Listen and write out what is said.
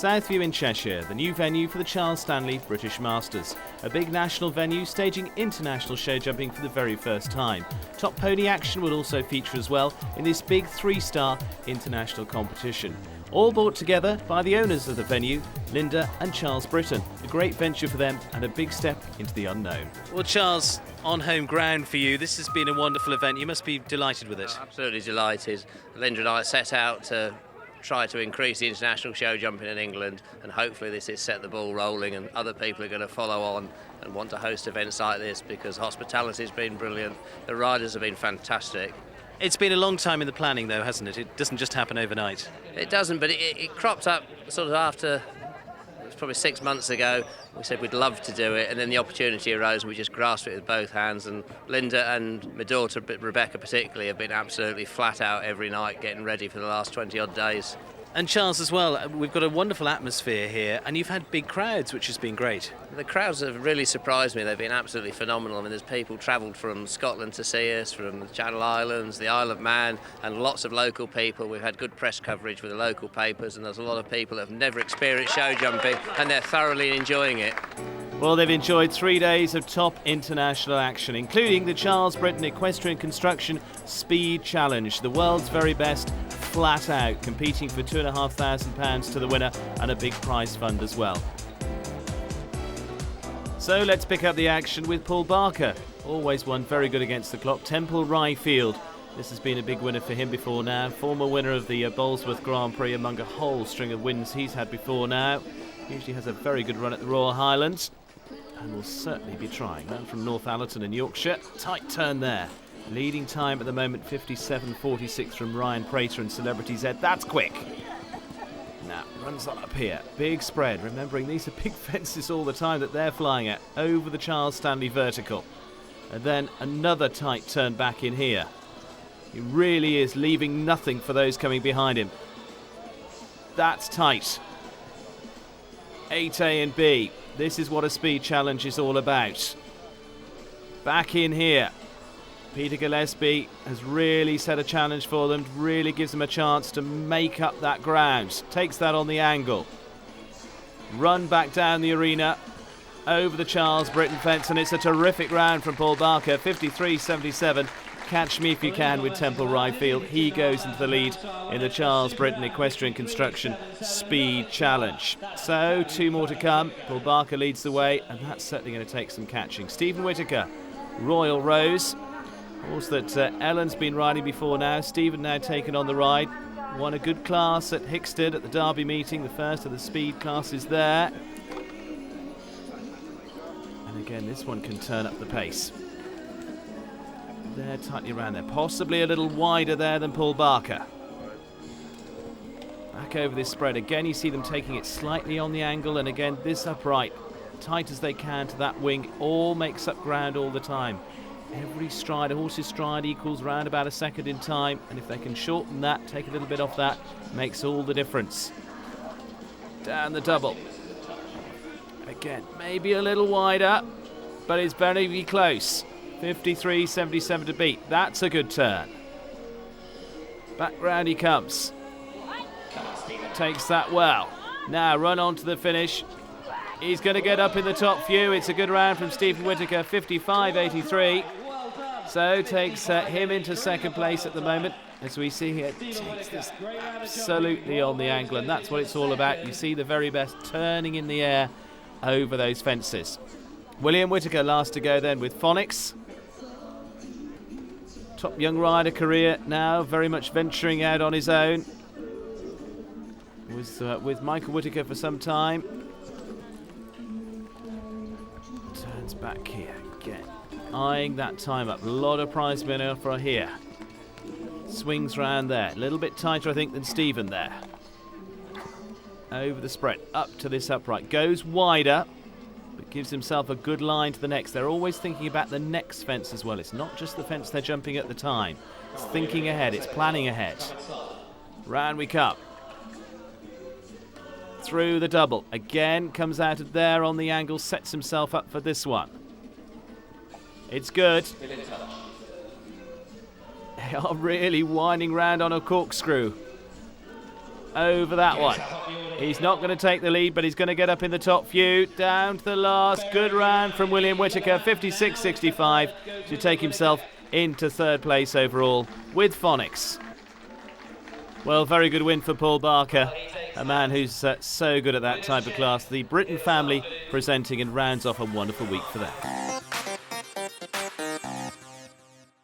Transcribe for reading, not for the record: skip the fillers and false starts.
Southview in Cheshire, the new venue for the Charles Stanley British Masters. A big national venue staging international show jumping for the very first time. Top pony action will also feature as well in this big 3-star international competition. All brought together by the owners of the venue, Linda and Charles Britton. A great venture for them and a big step into the unknown. Well, Charles, on home ground for you, this has been a wonderful event. You must be delighted with it. Absolutely delighted. Linda and I set out to try to increase the international show jumping in England, and hopefully this has set the ball rolling and other people are going to follow on and want to host events like this, because hospitality has been brilliant, the riders have been fantastic. It's been a long time in the planning though, hasn't it? It doesn't just happen overnight. It doesn't, but it cropped up sort of after, it was probably 6 months ago. We said we'd love to do it, and then the opportunity arose and we just grasped it with both hands. And Linda and my daughter Rebecca particularly have been absolutely flat out every night getting ready for the last 20 odd days. And Charles as well, we've got a wonderful atmosphere here, and you've had big crowds, which has been great. The crowds have really surprised me. They've been absolutely phenomenal. I mean, there's people travelled from Scotland to see us, from the Channel Islands, the Isle of Man, and lots of local people. We've had good press coverage with the local papers, and there's a lot of people that have never experienced show jumping, and they're thoroughly enjoying it. Well, they've enjoyed 3 days of top international action, including the Charles Britton Equestrian Construction Speed Challenge, the world's very best, flat out, competing for £2,500 to the winner and a big prize fund as well. So let's pick up the action with Paul Barker. Always one very good against the clock. Temple Rye Field. This has been a big winner for him before now. Former winner of the Bolesworth Grand Prix among a whole string of wins he's had before now. Usually has a very good run at the Royal Highlands. And will certainly be trying. Man from Northallerton in Yorkshire. Tight turn there. Leading time at the moment, 57.46 from Ryan Prater and Celebrity Z. That's quick. Now, runs up here. Big spread. Remembering these are big fences all the time that they're flying at. Over the Charles Stanley vertical. And then another tight turn back in here. He really is leaving nothing for those coming behind him. That's tight. 8A and B. This is what a speed challenge is all about. Back in here. Peter Gillespie has really set a challenge for them, really gives them a chance to make up that ground. Takes that on the angle. Run back down the arena, over the Charles Britton fence, and it's a terrific round from Paul Barker, 53.77. Catch me if you can with Temple Rye Field. He goes into the lead in the Charles Britton Equestrian Construction Speed Challenge. So, 2 more to come. Paul Barker leads the way, and that's certainly going to take some catching. Stephen Whitaker, Royal Rose. Horse that Ellen's been riding before now. Stephen now taken on the ride. Won a good class at Hickstead at the Derby meeting. The first of the speed classes there. And again, this one can turn up the pace. They're tightly around there. Possibly a little wider there than Paul Barker. Back over this spread. Again, you see them taking it slightly on the angle. And again, this upright. Tight as they can to that wing. All makes up ground all the time. Every stride, a horse's stride equals round about a second in time, and if they can shorten that, take a little bit off that, makes all the difference. Down the double. Again, maybe a little wider, but it's very close. 53.77 to beat. That's a good turn. Back round he comes. Takes that well. Now run on to the finish. He's going to get up in the top few. It's a good round from Stephen Whitaker, 55.83. So takes him into second place at the moment. As we see here, takes this absolutely on the angle, and that's what it's all about. You see the very best turning in the air over those fences. William Whitaker last to go then with Phonics. Top young rider career now, very much venturing out on his own. Was with Michael Whitaker for some time. Turns back here again. Eyeing that time up. A lot of prize money offer here. Swings round there. A little bit tighter, I think, than Stephen there. Over the spread. Up to this upright. Goes wider, but gives himself a good line to the next. They're always thinking about the next fence as well. It's not just the fence they're jumping at the time. It's thinking ahead. It's planning ahead. Round we come. Through the double. Again, comes out of there on the angle. Sets himself up for this one. It's good. They are really winding round on a corkscrew. over that one. He's not going to take the lead, but he's going to get up in the top few. Down to the last. Good round from William Whitaker, 56.65, to take himself into third place overall with Phonics. Well, very good win for Paul Barker, a man who's so good at that type of class. The Britton family presenting, and rounds off a wonderful week for them.